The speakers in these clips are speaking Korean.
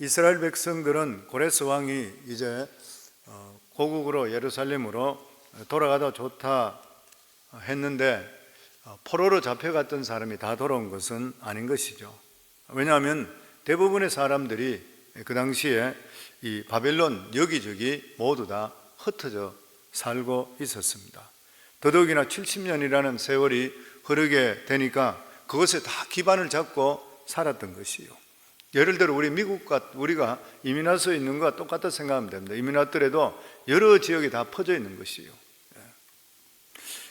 이스라엘 백성들은 고레스 왕이 이제 고국으로 예루살렘으로 돌아가다 좋다 했는데 포로로 잡혀갔던 사람이 다 돌아온 것은 아닌 것이죠. 왜냐하면 대부분의 사람들이 그 당시에 이 바벨론 여기저기 모두 다 흩어져 살고 있었습니다. 더더욱이나 70년이라는 세월이 흐르게 되니까 그것에 다 기반을 잡고 살았던 것이요. 예를 들어 우리 미국과 우리가 이민 와서 있는 것과 똑같다 생각하면 됩니다. 이민 왔더라도 여러 지역이 다 퍼져 있는 것이요.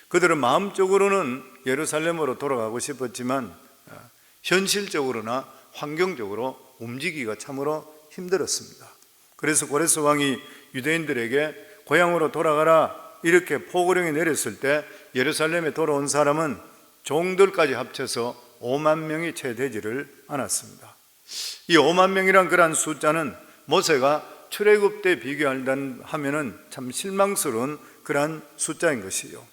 그들은 마음적으로는 예루살렘으로 돌아가고 싶었지만 현실적으로나 환경적으로 움직이기가 참으로 힘들었습니다. 그래서 고레스 왕이 유대인들에게 고향으로 돌아가라 이렇게 포고령이 내렸을 때 예루살렘에 돌아온 사람은 종들까지 합쳐서 5만 명이 채 되지를 않았습니다. 이 5만 명이란 그러한 숫자는 모세가 출애굽 때 비교하면은 참 실망스러운 그러한 숫자인 것이요.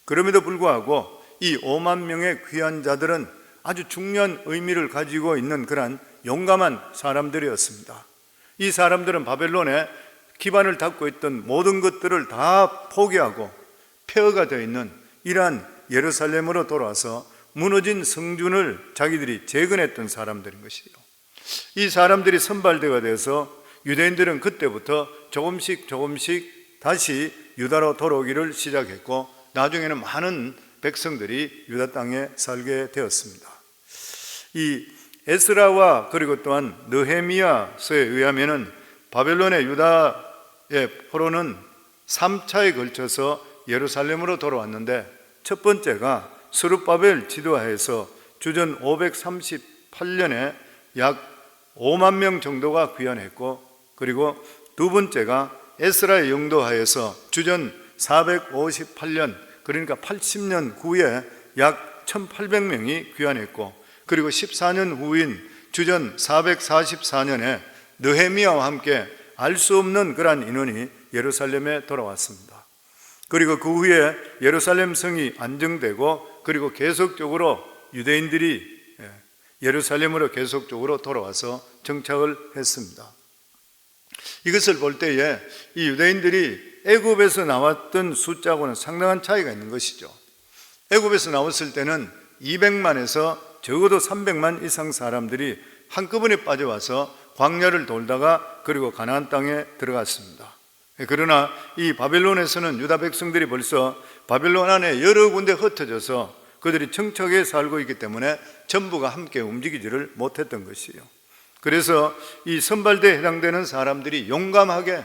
그럼에도 불구하고 이 5만 명의 귀한 자들은 아주 중요한 의미를 가지고 있는 그러한 용감한 사람들이었습니다. 이 사람들은 바벨론에 기반을 닦고 있던 모든 것들을 다 포기하고 폐허가 되어 있는 이러한 예루살렘으로 돌아와서 무너진 성전을 자기들이 재건했던 사람들인 것이요. 이 사람들이 선발대가 되어서 유대인들은 그때부터 조금씩 다시 유다로 돌아오기를 시작했고 나중에는 많은 백성들이 유다 땅에 살게 되었습니다. 이 에스라와 그리고 또한 느헤미야서에 의하면은 바벨론의 유다의 포로는 3차에 걸쳐서 예루살렘으로 돌아왔는데 첫 번째가 스룹바벨 지도하에서 주전 538년에 약 5만 명 정도가 귀환했고, 그리고 두 번째가 에스라의 영도하에서 주전 458년 그러니까 80년 후에 약 1800명이 귀환했고, 그리고 14년 후인 주전 444년에 느헤미야와 함께 알 수 없는 그러한 인원이 예루살렘에 돌아왔습니다. 그리고 그 후에 예루살렘 성이 안정되고 그리고 계속적으로 유대인들이 예루살렘으로 계속적으로 돌아와서 정착을 했습니다. 이것을 볼 때에 이 유대인들이 애굽에서 나왔던 숫자하고는 상당한 차이가 있는 것이죠. 애굽에서 나왔을 때는 200만에서 적어도 300만 이상 사람들이 한꺼번에 빠져와서 광야를 돌다가 그리고 가나안 땅에 들어갔습니다. 그러나 이 바벨론에서는 유다 백성들이 벌써 바벨론 안에 여러 군데 흩어져서 그들이 청척에 살고 있기 때문에 전부가 함께 움직이지를 못했던 것이에요. 그래서 이 선발대에 해당되는 사람들이 용감하게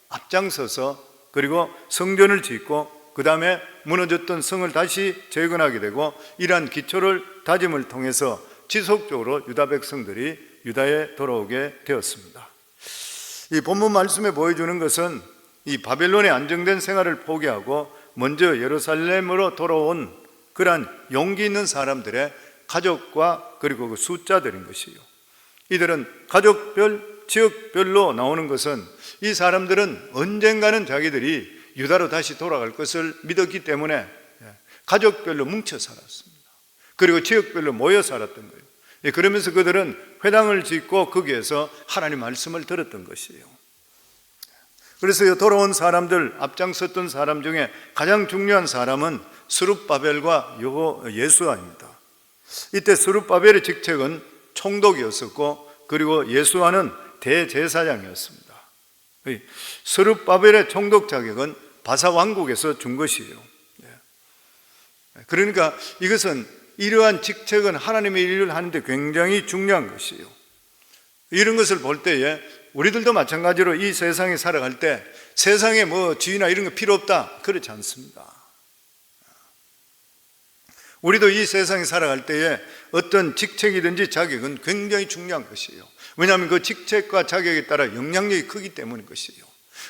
앞장서서 그리고 성전을 짓고 그 다음에 무너졌던 성을 다시 재건하게 되고 이러한 기초를 다짐을 통해서 지속적으로 유다 백성들이 유다에 돌아오게 되었습니다. 이 본문 말씀에 보여주는 것은 이 바벨론의 안정된 생활을 포기하고 먼저 예루살렘으로 돌아온 그러한 용기 있는 사람들의 가족과 그리고 그 숫자들인 것이요. 이들은 가족별, 지역별로 나오는 것은 이 사람들은 언젠가는 자기들이 유다로 다시 돌아갈 것을 믿었기 때문에 가족별로 뭉쳐 살았습니다. 그리고 지역별로 모여 살았던 거예요. 그러면서 그들은 회당을 짓고 거기에서 하나님 말씀을 들었던 것이에요. 그래서 돌아온 사람들, 앞장섰던 사람 중에 가장 중요한 사람은 스룹바벨과 예수아입니다. 이때 스룹바벨의 직책은 총독이었었고 그리고 예수아는 대제사장이었습니다. 스룹바벨의 총독 자격은 바사 왕국에서 준 것이에요. 그러니까 이것은 이러한 직책은 하나님의 일을 하는데 굉장히 중요한 것이에요. 이런 것을 볼 때에 우리들도 마찬가지로 이 세상에 살아갈 때 세상에 뭐 지위나 이런 거 필요 없다 그렇지 않습니다. 우리도 이 세상에 살아갈 때에 어떤 직책이든지 자격은 굉장히 중요한 것이에요. 왜냐하면 그 직책과 자격에 따라 영향력이 크기 때문인 것이에요.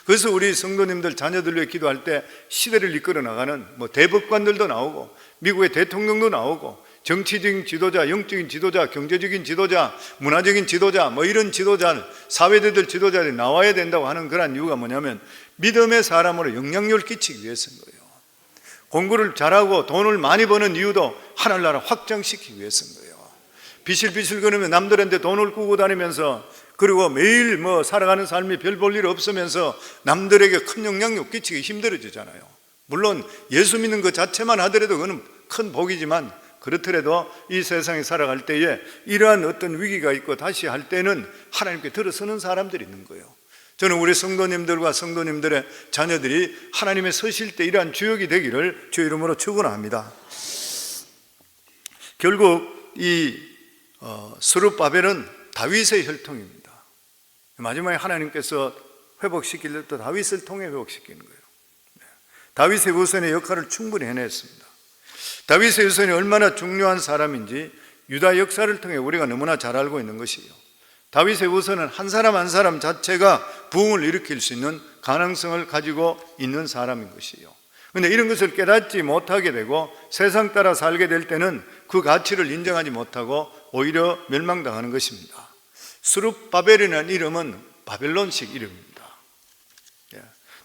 그래서 우리 성도님들 자녀들 위해 기도할 때 시대를 이끌어 나가는 뭐 대법관들도 나오고 미국의 대통령도 나오고 정치적인 지도자, 영적인 지도자, 경제적인 지도자, 문화적인 지도자 뭐 이런 지도자, 사회대들 지도자들이 나와야 된다고 하는 그런 이유가 뭐냐면 믿음의 사람으로 영향력을 끼치기 위해서인 거예요. 공부를 잘하고 돈을 많이 버는 이유도 하늘나라 확장시키기 위해서인 거예요. 비실비실 거리며 남들한테 돈을 꾸고 다니면서 그리고 매일 살아가는 삶이 별 볼 일 없으면서 남들에게 큰 영향력 끼치기 힘들어지잖아요. 물론 예수 믿는 것 자체만 하더라도 그건 큰 복이지만, 그렇더라도 이 세상에 살아갈 때에 이러한 어떤 위기가 있고 다시 할 때는 하나님께 들어서는 사람들이 있는 거예요. 저는 우리 성도님들과 성도님들의 자녀들이 하나님의 서실 때 이러한 주역이 되기를 주의 이름으로 축원합니다. 결국 이 스룹바벨은 다윗의 혈통입니다. 마지막에 하나님께서 회복시킬 때 다윗을 통해 회복시키는 거예요. 다윗의 후손의 역할을 충분히 해냈습니다. 다윗의 후손이 얼마나 중요한 사람인지 유다 역사를 통해 우리가 너무나 잘 알고 있는 것이에요. 다윗의 후손은 한 사람 한 사람 자체가 부흥을 일으킬 수 있는 가능성을 가지고 있는 사람인 것이에요. 그런데 이런 것을 깨닫지 못하게 되고 세상 따라 살게 될 때는 그 가치를 인정하지 못하고 오히려 멸망당하는 것입니다. 스룹바벨이라는 이름은 바벨론식 이름입니다.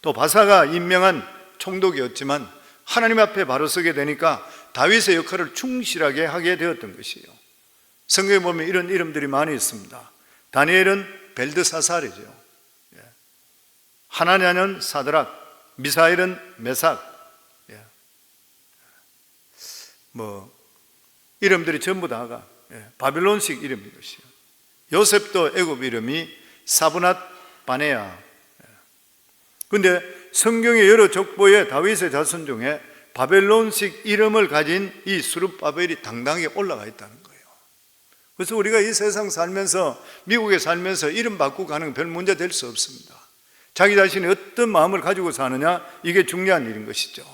또 바사가 임명한 총독이었지만 하나님 앞에 바로 서게 되니까 다윗의 역할을 충실하게 하게 되었던 것이에요. 성경에 보면 이런 이름들이 많이 있습니다. 다니엘은 벨드사살이죠. 하나냐는 사드락, 미사엘은 메삭. 이름들이 전부 다가 바벨론식 이름인 것이에요. 요셉도 애굽 이름이 사브낫 바네아. 그런데 성경의 여러 족보에 다윗의 자손 중에 바벨론식 이름을 가진 이 스룹바벨이 당당하게 올라가 있다는 거예요. 그래서 우리가 이 세상 살면서, 미국에 살면서 이름 바꾸고 가는 건 별 문제 될 수 없습니다. 자기 자신이 어떤 마음을 가지고 사느냐, 이게 중요한 일인 것이죠.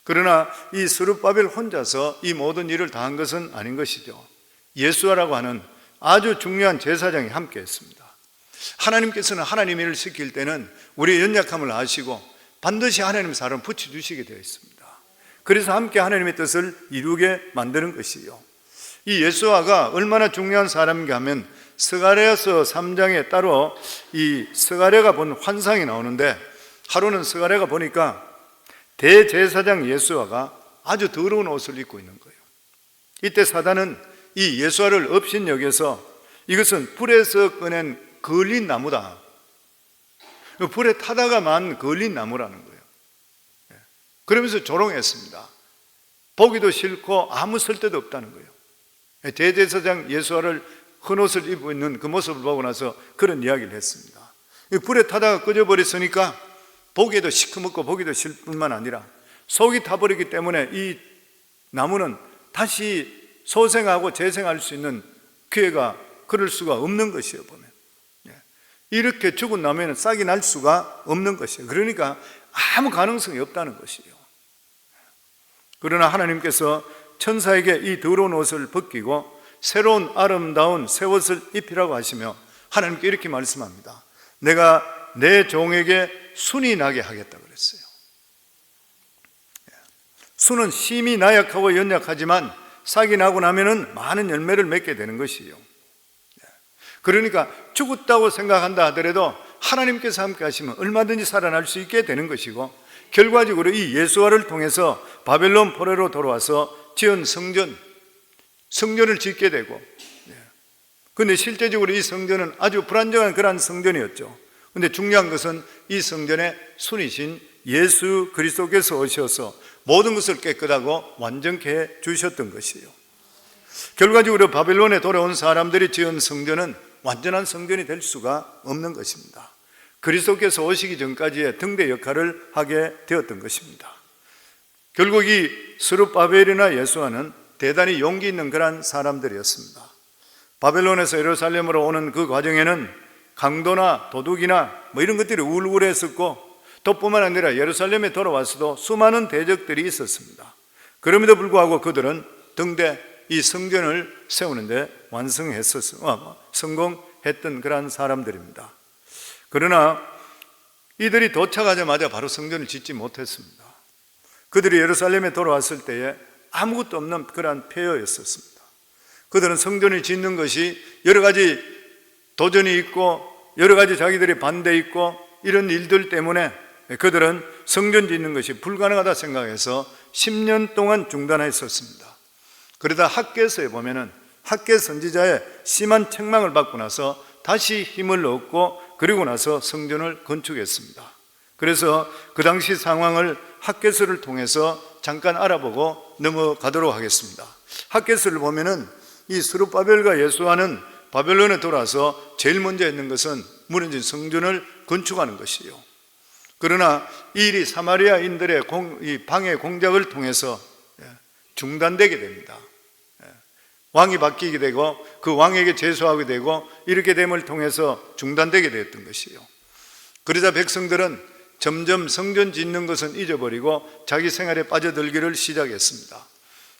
그러나 이 스룹바벨 혼자서 이 모든 일을 다 한 것은 아닌 것이죠. 예수아라고 하는 아주 중요한 제사장이 함께 했습니다. 하나님께서는 하나님 일을 시킬 때는 우리의 연약함을 아시고 반드시 하나님의 사람을 붙여주시게 되어 있습니다. 그래서 함께 하나님의 뜻을 이루게 만드는 것이요. 이 예수아가 얼마나 중요한 사람인가 하면 스가랴서 3장에 따로 이 스가랴가 본 환상이 나오는데, 하루는 스가랴가 보니까 대제사장 예수아가 아주 더러운 옷을 입고 있는 거예요. 이때 사단은 이 예수아를 업신여겨서 이것은 불에서 꺼낸 걸린 나무다, 불에 타다가 만 걸린 나무라는 거예요. 그러면서 조롱했습니다. 보기도 싫고 아무 쓸데도 없다는 거예요. 대제사장 예수아를 큰 옷을 입고 있는 그 모습을 보고 나서 그런 이야기를 했습니다. 불에 타다가 꺼져버렸으니까 보기에도 시커멓고 보기도 싫을 뿐만 아니라 속이 타버리기 때문에 이 나무는 다시 소생하고 재생할 수 있는 기회가, 그럴 수가 없는 것이에요. 보면 이렇게 죽은 나무에는 싹이 날 수가 없는 것이에요. 그러니까 아무 가능성이 없다는 것이에요. 그러나 하나님께서 천사에게 이 더러운 옷을 벗기고 새로운 아름다운 새 옷을 입히라고 하시며 하나님께 이렇게 말씀합니다. 내가 내 종에게 순이 나게 하겠다 그랬어요. 순은 심히 나약하고 연약하지만 싹이 나고 나면은 많은 열매를 맺게 되는 것이에요. 그러니까 죽었다고 생각한다 하더라도 하나님께서 함께 하시면 얼마든지 살아날 수 있게 되는 것이고, 결과적으로 이 예수아를 통해서 바벨론 포로로 돌아와서 지은 성전을 짓게 되고, 그런데 실제적으로 이 성전은 아주 불안정한 그러한 성전이었죠. 그런데 중요한 것은 이 성전의 순이신 예수 그리스도께서 오셔서 모든 것을 깨끗하고 완전케 해 주셨던 것이에요. 결과적으로 바벨론에 돌아온 사람들이 지은 성전은 완전한 성전이 될 수가 없는 것입니다. 그리스도께서 오시기 전까지의 등대 역할을 하게 되었던 것입니다. 결국 이 스룹바벨이나 예수아는 대단히 용기 있는 그런 사람들이었습니다. 바벨론에서 예루살렘으로 오는 그 과정에는 강도나 도둑이나 이런 것들이 우울했었고, 또 뿐만 아니라 예루살렘에 돌아와서도 수많은 대적들이 있었습니다. 그럼에도 불구하고 그들은 등대 이 성전을 세우는데 성공했던 그러한 사람들입니다. 그러나 이들이 도착하자마자 바로 성전을 짓지 못했습니다. 그들이 예루살렘에 돌아왔을 때에 아무것도 없는 그러한 폐허였었습니다. 그들은 성전을 짓는 것이 여러 가지 도전이 있고 여러 가지 자기들이 반대 있고 이런 일들 때문에 그들은 성전 짓는 것이 불가능하다 생각해서 10년 동안 중단했었습니다. 그러다 학개서에 보면은 학개 선지자의 심한 책망을 받고 나서 다시 힘을 얻고 그리고 나서 성전을 건축했습니다. 그래서 그 당시 상황을 학개서를 통해서 잠깐 알아보고 넘어가도록 하겠습니다. 학개서를 보면은 이 스룹바벨과 예수아는 바벨론에 돌아서 제일 먼저 했는 것은 무너진 성전을 건축하는 것이요. 그러나 이 일이 사마리아인들의 이 방해 공작을 통해서 중단되게 됩니다. 왕이 바뀌게 되고 그 왕에게 제소하게 되고 이렇게 됨을 통해서 중단되게 되었던 것이요. 그러자 백성들은 점점 성전 짓는 것은 잊어버리고 자기 생활에 빠져들기를 시작했습니다.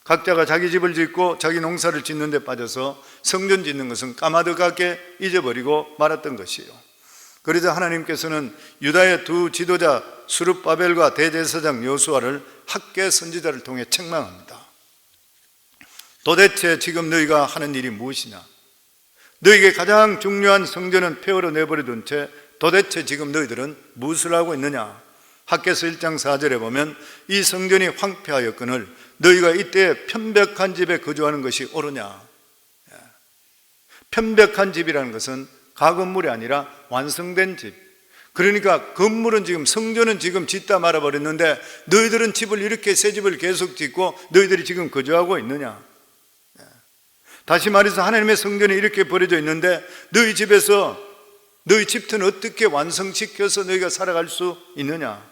각자가 자기 집을 짓고 자기 농사를 짓는 데 빠져서 성전 짓는 것은 까마득하게 잊어버리고 말았던 것이요. 그러자 하나님께서는 유다의 두 지도자 스룹바벨과 대제사장 여호수아를 학개 선지자를 통해 책망합니다. 도대체 지금 너희가 하는 일이 무엇이냐? 너희에게 가장 중요한 성전은 폐허로 내버려둔 채 도대체 지금 너희들은 무엇을 하고 있느냐? 학개서 1장 4절에 보면 이 성전이 황폐하였거늘 너희가 이때 편백한 집에 거주하는 것이 옳으냐? 편백한 집이라는 것은 가건물이 아니라 완성된 집. 그러니까 건물은 지금 성전은 지금 짓다 말아버렸는데 너희들은 집을 이렇게 새 집을 계속 짓고 너희들이 지금 거주하고 있느냐? 다시 말해서 하나님의 성전이 이렇게 버려져 있는데 너희 집에서 너희 집터는 어떻게 완성시켜서 너희가 살아갈 수 있느냐?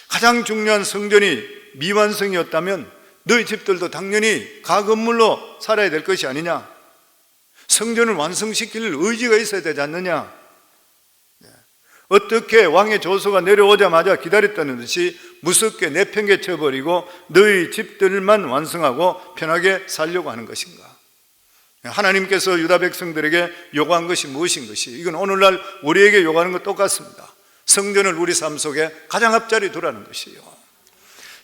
가장 중요한 성전이 미완성이었다면 너희 집들도 당연히 가건물로 살아야 될 것이 아니냐? 성전을 완성시킬 의지가 있어야 되지 않느냐? 어떻게 왕의 조서가 내려오자마자 기다렸다는 듯이 무섭게 내팽개쳐버리고 너희 집들만 완성하고 편하게 살려고 하는 것인가? 하나님께서 유다 백성들에게 요구한 것이 무엇인 것이? 이건 오늘날 우리에게 요구하는 것 똑같습니다. 성전을 우리 삶 속에 가장 앞자리에 두라는 것이요.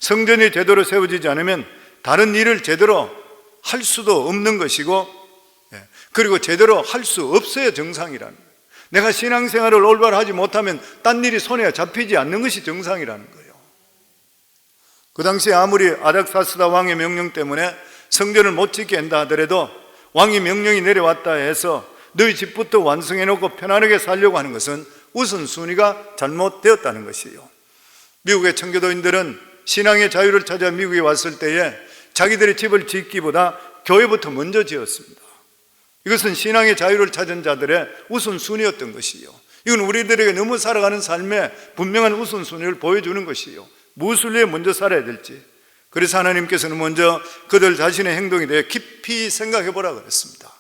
성전이 제대로 세워지지 않으면 다른 일을 제대로 할 수도 없는 것이고, 그리고 제대로 할 수 없어야 정상이라는 거예요. 내가 신앙생활을 올바로 하지 못하면 딴 일이 손에 잡히지 않는 것이 정상이라는 거예요. 그 당시에 아무리 아닥사스다 왕의 명령 때문에 성전을 못 짓게 한다 하더라도 왕이 명령이 내려왔다 해서 너희 집부터 완성해놓고 편안하게 살려고 하는 것은 우선순위가 잘못되었다는 것이에요. 미국의 청교도인들은 신앙의 자유를 찾아 미국에 왔을 때에 자기들의 집을 짓기보다 교회부터 먼저 지었습니다. 이것은 신앙의 자유를 찾은 자들의 우선순위였던 것이요. 이건 우리들에게 너무 살아가는 삶의 분명한 우선순위를 보여주는 것이요. 무엇을 위해 먼저 살아야 될지. 그래서 하나님께서는 먼저 그들 자신의 행동에 대해 깊이 생각해 보라 그랬습니다.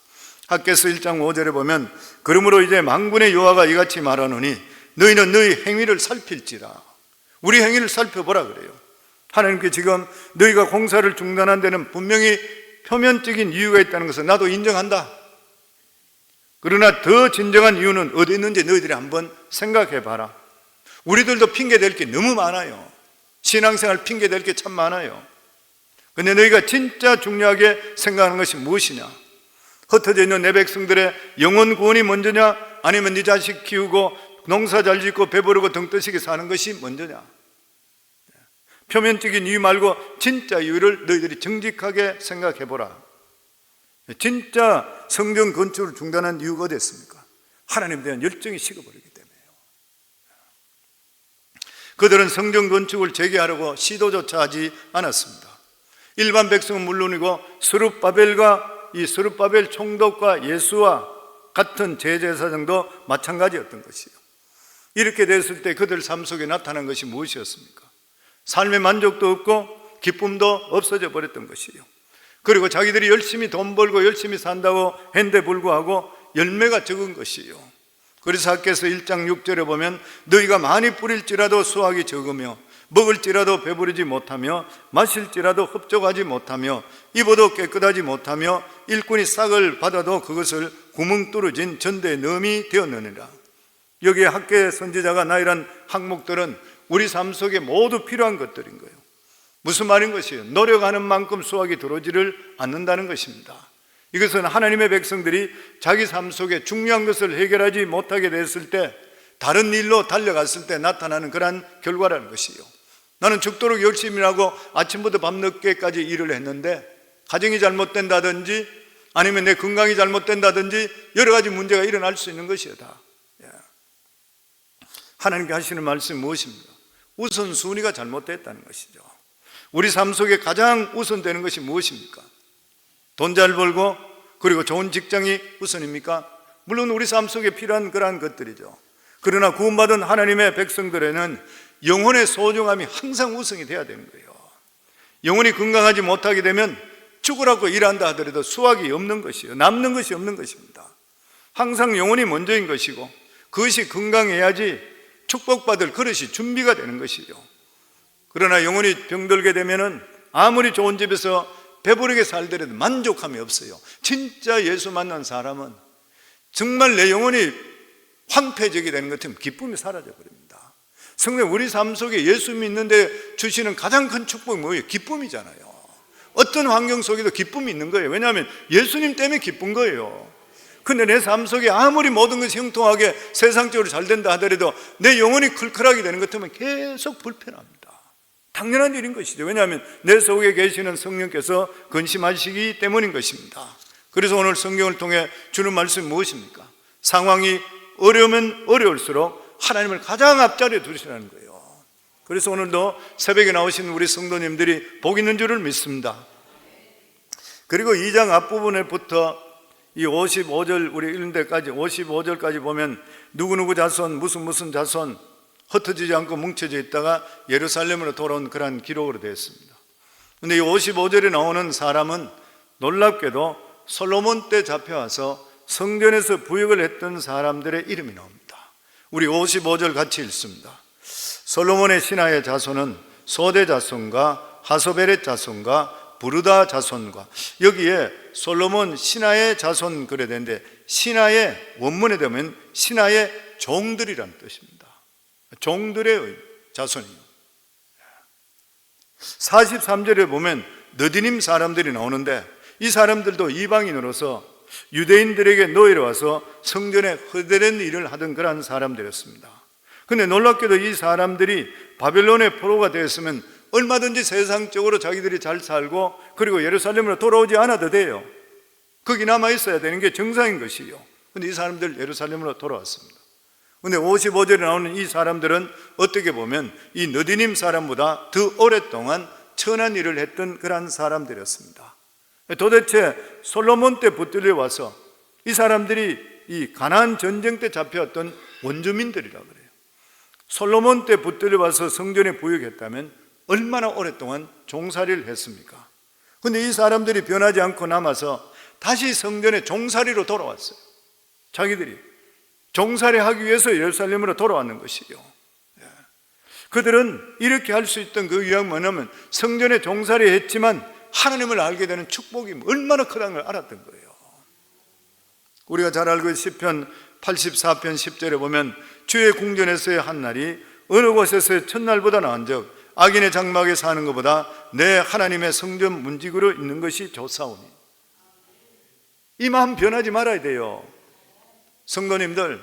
학개서 1장 5절에 보면 그러므로 이제 만군의 여호와가 이같이 말하노니 너희는 너희 행위를 살필지라. 우리 행위를 살펴보라 그래요. 하나님께 지금 너희가 공사를 중단한 데는 분명히 표면적인 이유가 있다는 것을 나도 인정한다. 그러나 더 진정한 이유는 어디 있는지 너희들이 한번 생각해 봐라. 우리들도 핑계댈 게 너무 많아요. 신앙생활 핑계댈 게 참 많아요. 근데 너희가 진짜 중요하게 생각하는 것이 무엇이냐? 흩어져 있는 내 백성들의 영혼 구원이 먼저냐? 아니면 네 자식 키우고 농사 잘 짓고 배부르고 등 뜨시게 사는 것이 먼저냐? 표면적인 이유 말고 진짜 이유를 너희들이 정직하게 생각해 보라. 진짜 성전 건축을 중단한 이유가 어디 있습니까? 하나님에 대한 열정이 식어버리기 때문에요. 그들은 성전 건축을 재개하려고 시도조차 하지 않았습니다. 일반 백성은 물론이고 스룹바벨과 이 스룹바벨 총독과 예수와 같은 제제사장도 마찬가지였던 것이에요. 이렇게 됐을 때 그들 삶 속에 나타난 것이 무엇이었습니까? 삶의 만족도 없고 기쁨도 없어져 버렸던 것이에요. 그리고 자기들이 열심히 돈 벌고 열심히 산다고 했는데 불구하고 열매가 적은 것이에요. 그래서 학개서 1장 6절에 보면 너희가 많이 뿌릴지라도 수확이 적으며 먹을지라도 배부르지 못하며 마실지라도 흡족하지 못하며 입어도 깨끗하지 못하며 일꾼이 싹을 받아도 그것을 구멍 뚫어진 전대의 넘이 되었느니라. 여기에 학개 선지자가 나열한 항목들은 우리 삶 속에 모두 필요한 것들인 거예요. 무슨 말인 것이에요? 노력하는 만큼 수확이 들어오지를 않는다는 것입니다. 이것은 하나님의 백성들이 자기 삶 속에 중요한 것을 해결하지 못하게 됐을 때 다른 일로 달려갔을 때 나타나는 그러한 결과라는 것이에요. 나는 죽도록 열심히 하고 아침부터 밤늦게까지 일을 했는데 가정이 잘못된다든지 아니면 내 건강이 잘못된다든지 여러 가지 문제가 일어날 수 있는 것이에요. 다. 하나님께 하시는 말씀이 무엇입니까? 우선순위가 잘못됐다는 것이죠. 우리 삶 속에 가장 우선되는 것이 무엇입니까? 돈 잘 벌고 그리고 좋은 직장이 우선입니까? 물론 우리 삶 속에 필요한 그러한 것들이죠. 그러나 구원받은 하나님의 백성들에는 영혼의 소중함이 항상 우선이 돼야 되는 거예요. 영혼이 건강하지 못하게 되면 죽으라고 일한다 하더라도 수확이 없는 것이에요. 남는 것이 없는 것입니다. 항상 영혼이 먼저인 것이고 그것이 건강해야지 축복받을 그릇이 준비가 되는 것이죠. 그러나 영혼이 병들게 되면은 아무리 좋은 집에서 배부르게 살더라도 만족함이 없어요. 진짜 예수 만난 사람은 정말 내 영혼이 황폐해지게 되는 것 같으면 기쁨이 사라져 버립니다. 성도님, 우리 삶 속에 예수 믿는데 주시는 가장 큰 축복이 뭐예요? 기쁨이잖아요. 어떤 환경 속에도 기쁨이 있는 거예요. 왜냐하면 예수님 때문에 기쁜 거예요. 근데 내 삶 속에 아무리 모든 것이 형통하게 세상적으로 잘 된다 하더라도 내 영혼이 클클하게 되는 것 같으면 계속 불편합니다. 당연한 일인 것이죠. 왜냐하면 내 속에 계시는 성령께서 근심하시기 때문인 것입니다. 그래서 오늘 성경을 통해 주는 말씀이 무엇입니까? 상황이 어려우면 어려울수록 하나님을 가장 앞자리에 두시라는 거예요. 그래서 오늘도 새벽에 나오신 우리 성도님들이 복 있는 줄을 믿습니다. 그리고 2장 앞부분에부터 이 55절 우리 읽는 데까지 55절까지 보면 누구누구 자손 무슨 자손 흩어지지 않고 뭉쳐져 있다가 예루살렘으로 돌아온 그러한 기록으로 되어 있습니다. 그런데 이 55절에 나오는 사람은 놀랍게도 솔로몬 때 잡혀와서 성전에서 부역을 했던 사람들의 이름이 나옵니다. 우리 55절 같이 읽습니다. 솔로몬의 신하의 자손은 소대 자손과 하소베렛 자손과 부르다 자손과, 여기에 솔로몬 신하의 자손 그래 되는데 신하의 원문에 되면 신하의 종들이라는 뜻입니다. 종들의 자손입니다. 43절에 보면 느디님 사람들이 나오는데 이 사람들도 이방인으로서 유대인들에게 노예로 와서 성전에 헛되는 일을 하던 그러한 사람들이었습니다. 그런데 놀랍게도 이 사람들이 바벨론의 포로가 되었으면 얼마든지 세상적으로 자기들이 잘 살고 그리고 예루살렘으로 돌아오지 않아도 돼요. 거기 남아 있어야 되는 게 정상인 것이요. 그런데 이 사람들 예루살렘으로 돌아왔습니다. 그런데 55절에 나오는 이 사람들은 어떻게 보면 이 느디님 사람보다 더 오랫동안 천한 일을 했던 그러한 사람들이었습니다. 도대체 솔로몬 때 붙들려 와서 이 사람들이 이 가나안 전쟁 때 잡혀왔던 원주민들이라 그래요. 솔로몬 때 붙들려 와서 성전에 부역했다면 얼마나 오랫동안 종살이를 했습니까? 그런데 이 사람들이 변하지 않고 남아서 다시 성전에 종살이로 돌아왔어요. 자기들이 종살이 하기 위해서 예루살렘으로 돌아왔는 것이요. 그들은 이렇게 할 수 있던 그 이유가 뭐냐면 성전에 종살이 했지만 하나님을 알게 되는 축복이 얼마나 크다는 걸 알았던 거예요. 우리가 잘 알고 있는 시편 84편 10절에 보면 주의 궁전에서의 한 날이 어느 곳에서의 첫날보다 나은즉 악인의 장막에 사는 것보다 내 하나님의 성전 문지기로 있는 것이 좋사오니. 이 마음 변하지 말아야 돼요. 성도님들,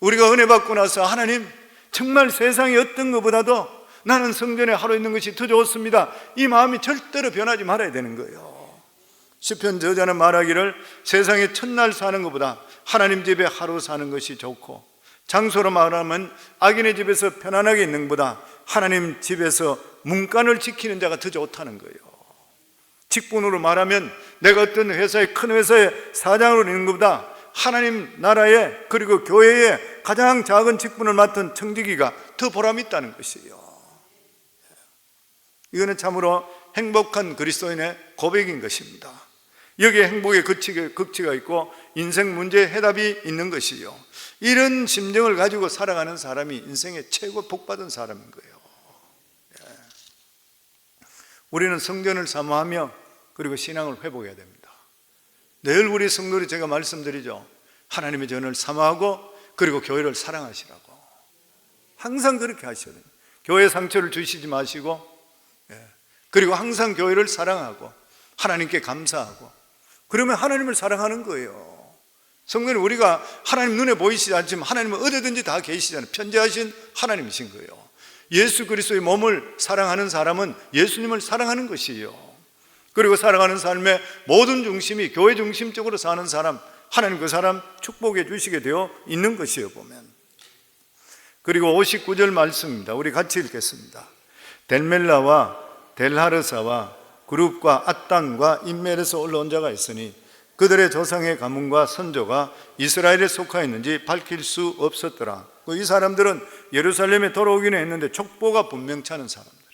우리가 은혜 받고 나서 하나님 정말 세상의 어떤 것보다도 나는 성전에 하루 있는 것이 더 좋습니다, 이 마음이 절대로 변하지 말아야 되는 거예요. 시편 저자는 말하기를 세상에 첫날 사는 것보다 하나님 집에 하루 사는 것이 좋고, 장소로 말하면 악인의 집에서 편안하게 있는 것보다 하나님 집에서 문간을 지키는 자가 더 좋다는 거예요. 직분으로 말하면 내가 어떤 회사의 큰 회사의 사장으로 있는 것보다 하나님 나라에 그리고 교회에 가장 작은 직분을 맡은 청지기가 더 보람이 있다는 것이에요. 이거는 참으로 행복한 그리스도인의 고백인 것입니다. 여기에 행복의 극치가 있고 인생 문제의 해답이 있는 것이요, 이런 심정을 가지고 살아가는 사람이 인생의 최고 복받은 사람인 거예요. 우리는 성전을 사모하며 그리고 신앙을 회복해야 됩니다. 늘 우리 성도들이 제가 말씀드리죠, 하나님의 전을 사모하고 그리고 교회를 사랑하시라고. 항상 그렇게 하셔야 됩니다. 교회 상처를 주시지 마시고, 그리고 항상 교회를 사랑하고 하나님께 감사하고, 그러면 하나님을 사랑하는 거예요. 성도는 우리가 하나님 눈에 보이시지 않지만 하나님은 어디든지 다 계시잖아요. 편재하신 하나님이신 거예요. 예수 그리스도의 몸을 사랑하는 사람은 예수님을 사랑하는 것이에요. 그리고 살아가는 삶의 모든 중심이 교회 중심적으로 사는 사람, 하나님 그 사람 축복해 주시게 되어 있는 것이에요, 보면. 그리고 59절 말씀입니다. 우리 같이 읽겠습니다. 델멜라와 델하르사와 그룹과 앗단과 인멜에서 올라온 자가 있으니 그들의 조상의 가문과 선조가 이스라엘에 속하였는지 밝힐 수 없었더라. 이 사람들은 예루살렘에 돌아오기는 했는데 족보가 분명치 않은 사람들이에요.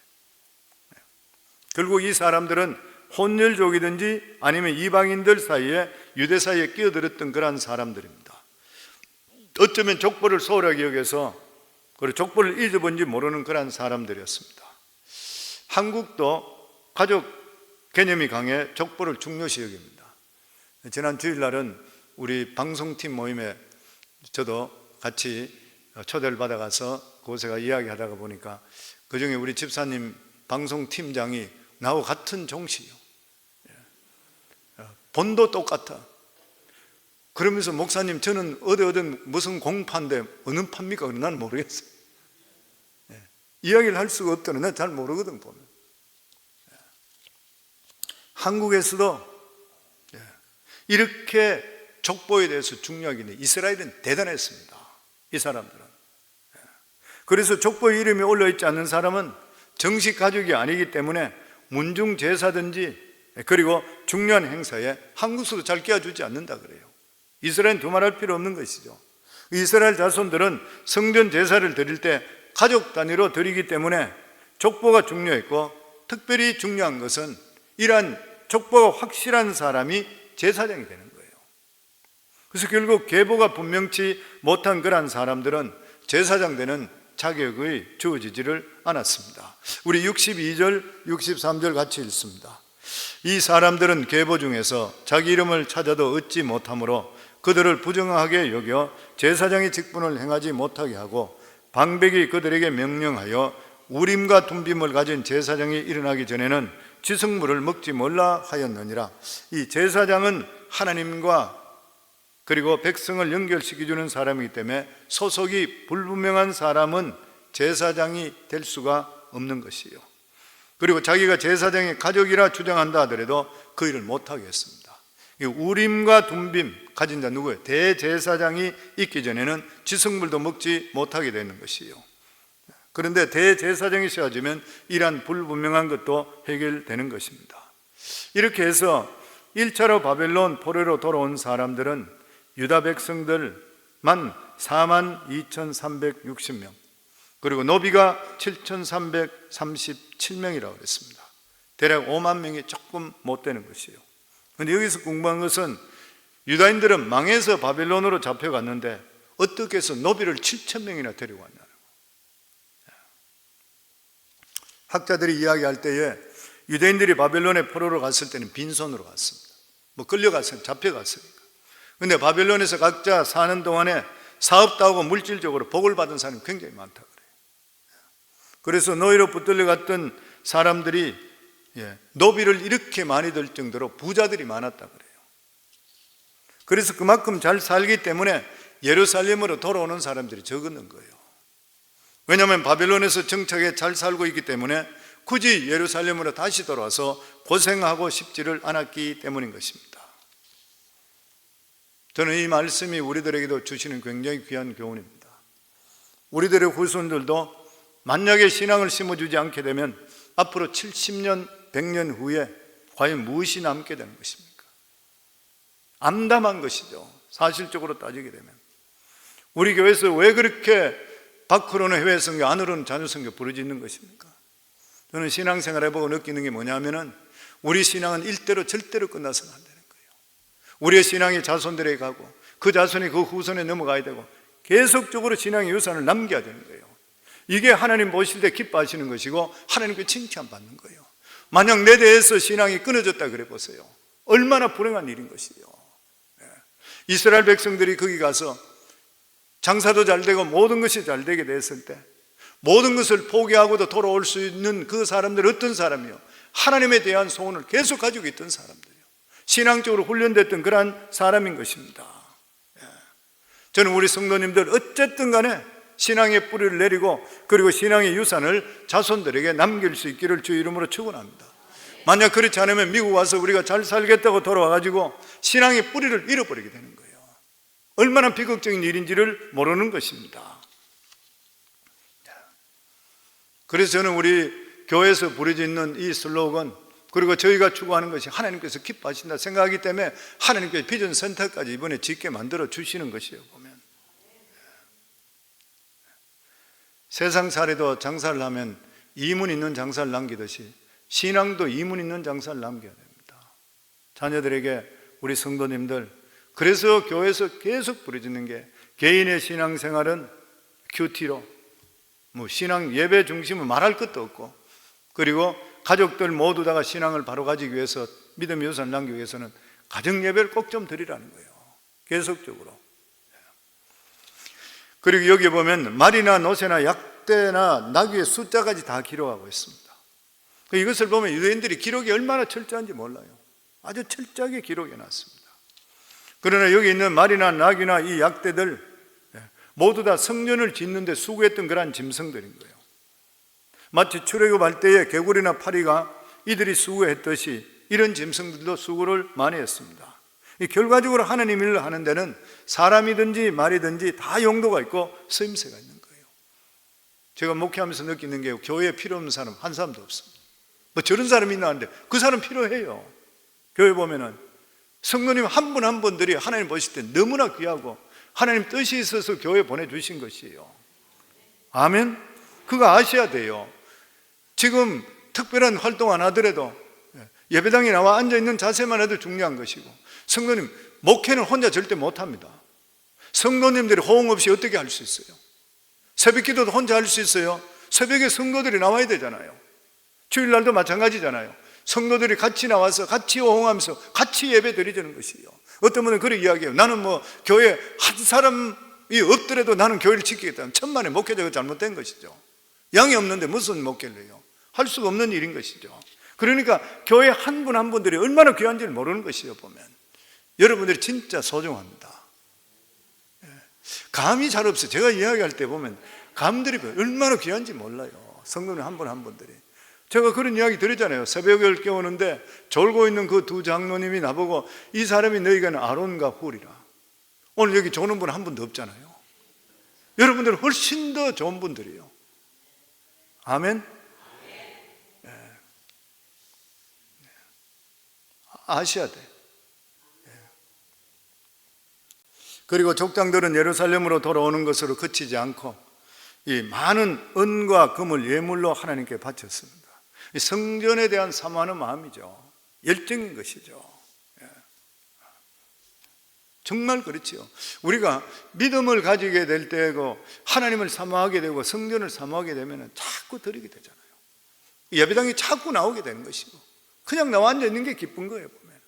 결국 이 사람들은 혼혈족이든지 아니면 이방인들 사이에, 유대 사이에 끼어들었던 그러한 사람들입니다. 어쩌면 족보를 소홀하게 여겨서 그리고 족보를 잊어본지 모르는 그러한 사람들이었습니다. 한국도 가족 개념이 강해 족보를 중요시 여깁니다. 지난 주일날은 우리 방송팀 모임에 저도 같이 초대를 받아가서 그곳에가 이야기하다가 보니까 그중에 우리 집사님 방송팀장이 나하고 같은 종씨요. 본도 똑같아. 그러면서 목사님 저는 어디 무슨 공파인데 어느 파입니까? 나는 모르겠어요. 이야기를 할 수가 없더니 난 잘 모르거든 보면. 한국에서도 이렇게 족보에 대해서 중요하게 있는데 이스라엘은 대단했습니다. 이 사람들은. 그래서 족보에 이름이 올려있지 않는 사람은 정식 가족이 아니기 때문에 문중 제사든지 그리고 중요한 행사에 한국서도 잘 끼워주지 않는다 그래요. 이스라엘은 두말할 필요 없는 것이죠. 이스라엘 자손들은 성전 제사를 드릴 때 가족 단위로 드리기 때문에 족보가 중요했고, 특별히 중요한 것은 이러한 족보가 확실한 사람이 제사장이 되는 거예요. 그래서 결국 계보가 분명치 못한 그러한 사람들은 제사장 되는 자격이 주어지지를 않았습니다. 우리 62절, 63절 같이 읽습니다. 이 사람들은 계보 중에서 자기 이름을 찾아도 얻지 못하므로 그들을 부정하게 여겨 제사장의 직분을 행하지 못하게 하고, 방백이 그들에게 명령하여 우림과 둠빔을 가진 제사장이 일어나기 전에는 지성물을 먹지 말라 하였느니라. 이 제사장은 하나님과 그리고 백성을 연결시켜주는 사람이기 때문에 소속이 불분명한 사람은 제사장이 될 수가 없는 것이에요. 그리고 자기가 제사장의 가족이라 주장한다 하더라도 그 일을 못하게 했습니다. 우림과 둠빔 가진 자 누구예요? 대제사장이 있기 전에는 지성물도 먹지 못하게 되는 것이에요. 그런데 대제사장이 세워지면 이러한 불분명한 것도 해결되는 것입니다. 이렇게 해서 1차로 바벨론 포로로 돌아온 사람들은 유다 백성들만 42,360명, 그리고 노비가 7,337명이라고 그랬습니다. 대략 5만 명이 조금 못 되는 것이에요. 그런데 여기서 궁금한 것은 유다인들은 망해서 바벨론으로 잡혀갔는데 어떻게 해서 노비를 7,000명이나 데리고 왔냐는 거예요. 학자들이 이야기할 때에 유대인들이 바벨론에 포로로 갔을 때는 빈손으로 갔습니다. 끌려갔으니까, 잡혀갔으니까. 그런데 바벨론에서 각자 사는 동안에 사업도 하고 물질적으로 복을 받은 사람이 굉장히 많다 그래요. 그래서 노예로 붙들려 갔던 사람들이 노비를 이렇게 많이 들 정도로 부자들이 많았다 그래요. 그래서 그만큼 잘 살기 때문에 예루살렘으로 돌아오는 사람들이 적었는 거예요. 왜냐하면 바벨론에서 정착에 잘 살고 있기 때문에 굳이 예루살렘으로 다시 돌아와서 고생하고 싶지를 않았기 때문인 것입니다. 저는 이 말씀이 우리들에게도 주시는 굉장히 귀한 교훈입니다. 우리들의 후손들도 만약에 신앙을 심어주지 않게 되면 앞으로 70년, 100년 후에 과연 무엇이 남게 되는 것입니까? 암담한 것이죠. 사실적으로 따지게 되면. 우리 교회에서 왜 그렇게 밖으로는 해외 선교, 안으로는 자녀 선교 부르짖는 것입니까? 저는 신앙생활 해보고 느끼는 게 뭐냐면은 우리 신앙은 일대로 절대로 끝나서는 안 되는 거예요. 우리의 신앙이 자손들에게 가고 그 자손이 그 후손에 넘어가야 되고 계속적으로 신앙의 유산을 남겨야 되는 거예요. 이게 하나님 보실 때 기뻐하시는 것이고 하나님께 칭찬받는 거예요. 만약 내 대해서 신앙이 끊어졌다 그래 보세요. 얼마나 불행한 일인 것이에요. 이스라엘 백성들이 거기 가서 장사도 잘 되고 모든 것이 잘 되게 됐을 때 모든 것을 포기하고도 돌아올 수 있는 그 사람들은 어떤 사람이요? 하나님에 대한 소원을 계속 가지고 있던 사람들이요. 신앙적으로 훈련됐던 그러한 사람인 것입니다. 저는 우리 성도님들 어쨌든 간에 신앙의 뿌리를 내리고 그리고 신앙의 유산을 자손들에게 남길 수 있기를 주의 이름으로 축원합니다. 만약 그렇지 않으면 미국 와서 우리가 잘 살겠다고 돌아와가지고 신앙의 뿌리를 잃어버리게 되는 거예요. 얼마나 비극적인 일인지를 모르는 것입니다. 그래서 저는 우리 교회에서 부르짖는 이 슬로건, 그리고 저희가 추구하는 것이 하나님께서 기뻐하신다 생각하기 때문에 하나님께서 비전 센터까지 이번에 짓게 만들어 주시는 것이에요. 보면 세상 살이도 장사를 하면 이문 있는 장사를 남기듯이 신앙도 이문 있는 장사를 남겨야 됩니다. 자녀들에게, 우리 성도님들, 그래서 교회에서 계속 부르짖는 게 개인의 신앙생활은 큐티로, 신앙 예배 중심은 말할 것도 없고, 그리고 가족들 모두 다가 신앙을 바로 가지기 위해서, 믿음의 유산을 남기기 위해서는 가정 예배를 꼭 좀 드리라는 거예요. 계속적으로. 그리고 여기 보면 말이나 노새나 약대나 나귀의 숫자까지 다 기록하고 있습니다. 이것을 보면 유대인들이 기록이 얼마나 철저한지 몰라요. 아주 철저하게 기록해 놨습니다. 그러나 여기 있는 말이나 나귀나 이 약대들 모두 다 성전을 짓는 데 수고했던 그러한 짐승들인 거예요. 마치 출애굽할 때에 개구리나 파리가 이들이 수고했듯이 이런 짐승들도 수고를 많이 했습니다. 결과적으로 하나님 일을 하는 데는 사람이든지 말이든지 다 용도가 있고 쓰임새가 있는 거예요. 제가 목회하면서 느끼는 게 교회에 필요 없는 사람 한 사람도 없습니다. 뭐 저런 사람이 있나 하는데 그 사람 필요해요. 교회 보면은 성도님 한 분 한 분들이 하나님 보실 때 너무나 귀하고 하나님 뜻이 있어서 교회에 보내주신 것이에요. 아멘. 그거 아셔야 돼요. 지금 특별한 활동 안 하더라도 예배당에 나와 앉아있는 자세만 해도 중요한 것이고, 성도님 목회는 혼자 절대 못합니다. 성도님들이 호응 없이 어떻게 할 수 있어요? 새벽기도도 혼자 할 수 있어요? 새벽에 성도들이 나와야 되잖아요. 주일날도 마찬가지잖아요. 성도들이 같이 나와서 같이 호응하면서 같이 예배 드리자는 것이에요. 어떤 분은 그렇게 이야기해요. 나는 교회 한 사람이 없더라도 나는 교회를 지키겠다. 천만에 목회자가 잘못된 것이죠. 양이 없는데 무슨 목회를 해요? 할 수가 없는 일인 것이죠. 그러니까 교회 한 분 한 분들이 얼마나 귀한지를 모르는 것이에요. 보면 여러분들이 진짜 소중합니다. 감이 잘 없어요. 제가 이야기할 때 보면 감들이 얼마나 귀한지 몰라요. 성도님 한 분 한 분들이. 제가 그런 이야기 드렸잖아요. 새벽을 깨우는데 졸고 있는 그 두 장로님이 나보고 이 사람이 너희가는 아론과 훌이라. 오늘 여기 좋은 분 한 분도 없잖아요. 여러분들은 훨씬 더 좋은 분들이에요. 아멘. 네. 아셔야 돼. 그리고 족장들은 예루살렘으로 돌아오는 것으로 그치지 않고 이 많은 은과 금을 예물로 하나님께 바쳤습니다. 이 성전에 대한 사모하는 마음이죠. 열정인 것이죠. 정말 그렇지요. 우리가 믿음을 가지게 될 때고 하나님을 사모하게 되고 성전을 사모하게 되면 자꾸 드리게 되잖아요. 예배당이 자꾸 나오게 되는 것이고, 그냥 나와 앉아 있는 게 기쁜 거예요. 보면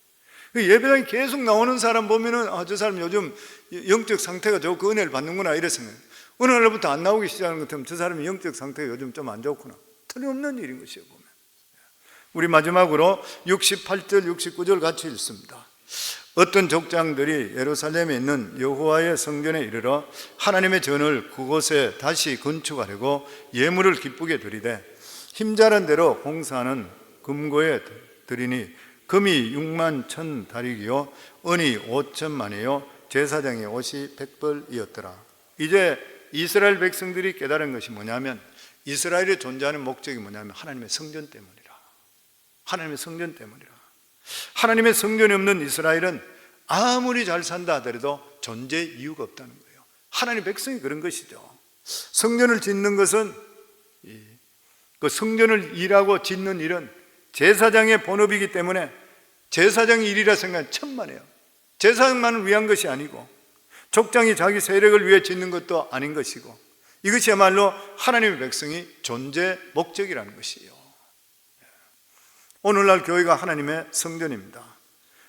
예배당이 계속 나오는 사람 보면은 저 사람 요즘 영적 상태가 좋고 은혜를 받는구나 이랬으면, 어느 날부터 안 나오기 시작하는 것 같으면 저 사람이 영적 상태가 요즘 좀 안 좋구나. 틀림없는 일인 것이에요. 보면 우리 마지막으로 68절 69절 같이 읽습니다. 어떤 족장들이 예루살렘에 있는 여호와의 성전에 이르러 하나님의 전을 그곳에 다시 건축하려고 예물을 기쁘게 드리되 힘자란 대로 봉사하는 금고에 드리니 금이 6만 1,000 다리기요 은이 5천만이요 제사장의 옷이 100벌이었더라. 이제 이스라엘 백성들이 깨달은 것이 뭐냐면, 이스라엘이 존재하는 목적이 뭐냐면 하나님의 성전 때문이라. 하나님의 성전 때문이라. 하나님의 성전이 없는 이스라엘은 아무리 잘 산다 하더라도 존재 이유가 없다는 거예요. 하나님의 백성이 그런 것이죠. 성전을 짓는 것은, 그 성전을 일하고 짓는 일은 제사장의 본업이기 때문에 제사장의 일이라 생각하면 천만에요. 제사장만을 위한 것이 아니고 족장이 자기 세력을 위해 짓는 것도 아닌 것이고, 이것이야말로 하나님의 백성이 존재 목적이라는 것이에요. 오늘날 교회가 하나님의 성전입니다.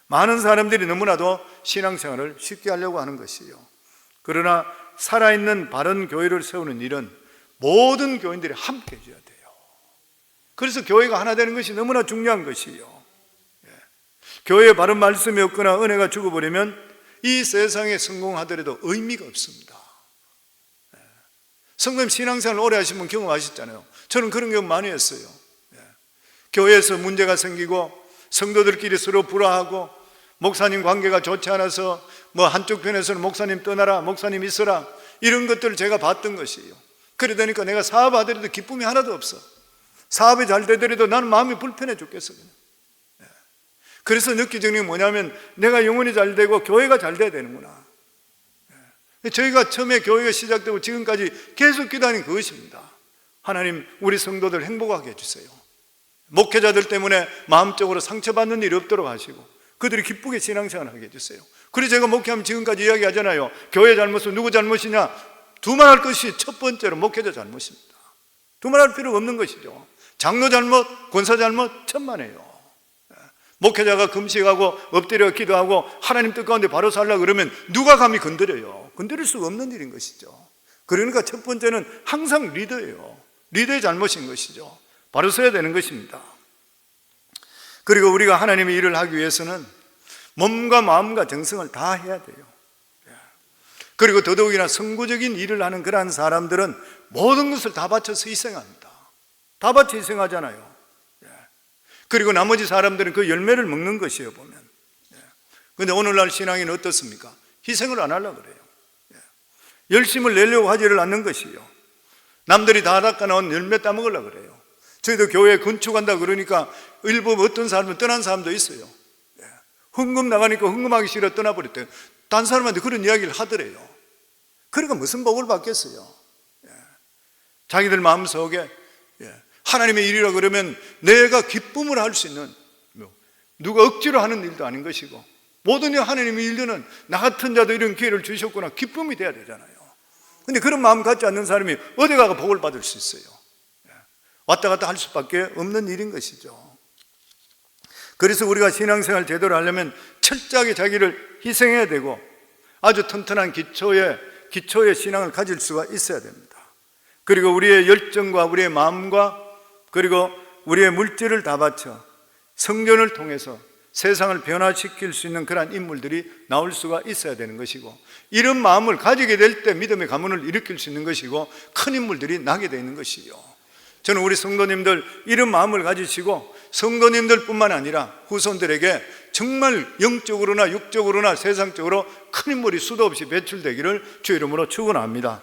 많은 사람들이 너무나도 신앙생활을 쉽게 하려고 하는 것이에요. 그러나 살아있는 바른 교회를 세우는 일은 모든 교인들이 함께 해줘야 돼요. 그래서 교회가 하나 되는 것이 너무나 중요한 것이에요. 교회에 바른 말씀이 없거나 은혜가 죽어버리면 이 세상에 성공하더라도 의미가 없습니다. 성도님 신앙생활 오래 하신 분 경험하셨잖아요. 저는 그런 경험 많이 했어요. 교회에서 문제가 생기고 성도들끼리 서로 불화하고 목사님 관계가 좋지 않아서 한쪽 편에서는 목사님 떠나라, 목사님 있어라, 이런 것들을 제가 봤던 것이에요. 그러다니까 내가 사업하더라도 기쁨이 하나도 없어. 사업이 잘 되더라도 나는 마음이 불편해 죽겠어 그냥. 그래서 느끼는 게 뭐냐면 내가 영혼이 잘 되고 교회가 잘 돼야 되는구나. 저희가 처음에 교회가 시작되고 지금까지 계속 기도하는 그것입니다. 하나님, 우리 성도들 행복하게 해주세요. 목회자들 때문에 마음적으로 상처받는 일이 없도록 하시고 그들이 기쁘게 신앙생활을 하게 해주세요. 그래서 제가 목회하면 지금까지 이야기하잖아요. 교회 잘못은 누구 잘못이냐? 두말할 것이 첫 번째로 목회자 잘못입니다. 두말할 필요가 없는 것이죠. 장로 잘못, 권사 잘못 천만에요. 목회자가 금식하고 엎드려 기도하고 하나님 뜻 가운데 바로 살려고 그러면 누가 감히 건드려요? 건드릴 수가 없는 일인 것이죠. 그러니까 첫 번째는 항상 리더예요. 리더의 잘못인 것이죠. 바로 서야 되는 것입니다. 그리고 우리가 하나님의 일을 하기 위해서는 몸과 마음과 정성을 다 해야 돼요. 그리고 더더욱이나 선구적인 일을 하는 그러한 사람들은 모든 것을 다 바쳐서 희생합니다. 다 바쳐 희생하잖아요. 그리고 나머지 사람들은 그 열매를 먹는 것이에요, 보면. 그런데 오늘날 신앙인은 어떻습니까? 희생을 안 하려고 그래요. 열심을 내려고 하지를 않는 것이에요. 남들이 다 닦아놓은 열매 따먹으려고 그래요. 저희도 교회 건축한다 그러니까 일부 어떤 사람은 떠난 사람도 있어요. 헌금 나가니까 헌금하기 싫어 떠나버렸대요. 딴 사람한테 그런 이야기를 하더래요. 그러니까 무슨 복을 받겠어요? 자기들 마음속에 하나님의 일이라 그러면 내가 기쁨을 할 수 있는, 누가 억지로 하는 일도 아닌 것이고, 모든 하나님의 일들은 나 같은 자도 이런 기회를 주셨구나 기쁨이 돼야 되잖아요. 근데 그런 마음 갖지 않는 사람이 어디 가가 복을 받을 수 있어요? 왔다 갔다 할 수밖에 없는 일인 것이죠. 그래서 우리가 신앙생활 제대로 하려면 철저하게 자기를 희생해야 되고 아주 튼튼한 기초의 신앙을 가질 수가 있어야 됩니다. 그리고 우리의 열정과 우리의 마음과 그리고 우리의 물질을 다 바쳐 성전을 통해서 세상을 변화시킬 수 있는 그러한 인물들이 나올 수가 있어야 되는 것이고, 이런 마음을 가지게 될 때 믿음의 가문을 일으킬 수 있는 것이고 큰 인물들이 나게 되는 것이요. 저는 우리 성도님들 이런 마음을 가지시고 성도님들 뿐만 아니라 후손들에게 정말 영적으로나 육적으로나 세상적으로 큰 인물이 수도 없이 배출되기를 주의 이름으로 축원합니다.